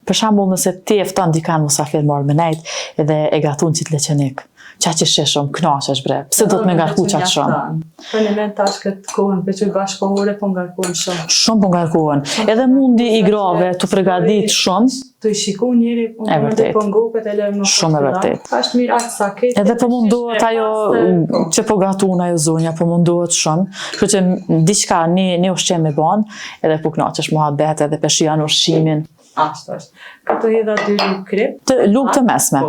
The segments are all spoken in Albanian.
Për shembull, nëse ti e fton dikën musafir marr me nejt edhe e gatun çit leçenik. Qa që sheshëm, knaqesh bre, pse do të me ngarku qatë shumë? Për në men tash këtë kohën, për që bashkohore po ngarkohen shumë. Shumë po ngarkohen. Edhe mundi i grave të përgadit shumë. Të i shiku njëri, unë të pëngopet e lërë më shumë e vërtet. Ashtë mirë atë sa këtë. Edhe po mundohet ajo që po gatun ajo zonja, po mundohet shumë. Kërë që diçka një ushqem me ban, edhe po knaqesh muhabet, edhe peshian ushqimin. Ashtë. Këto hedha 2 luk krip. Luk të mesme.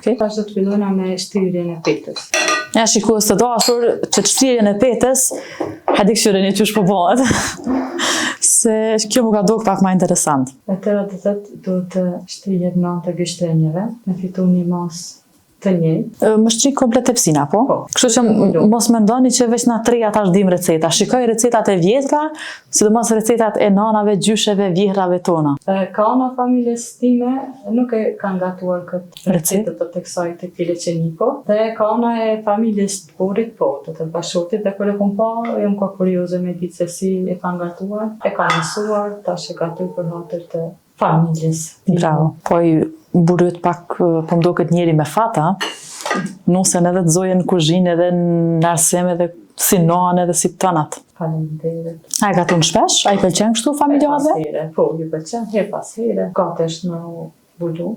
Tash do të fillojna me shtirjen e petës. Ja shikues të dashur, që të shtirjen e petës, hadi këshyre një qysh po bëhet. Se kjo më ka dok pak ma interesant. E tëra të thëtë do të shtrijet në të gështrenjeve, me fitu një mas të njëjtë. Më shtri komplet tepsina, po? Kështu që mos mendoni që veç na 3 atash dim receta. Shikoj recetat e vjetra, sidomos recetat e nanave, gjysheve, vjehrave tona. Kana familjes time nuk e kanë gatuar këtë recetë të teksaj të leçeniko. Dhe kana e familjes të porit, po, të bashortit, dhe kur e kom pa, jam ka kurioze me ditë se si e kanë gatuar, e kanë mësuar, tash e gatuj për hatër të familjes. Bravo. Po i burët pak po mdo këtë njeri me fata, nusen edhe të zojen në kuzhinë, edhe në arsem, edhe si nanë, edhe si tanat. Faleminderit. A e gatun shpesh? A i pëlqen kështu familjare? Po, ju pëlqen, her pas here. Gatesh në bulu.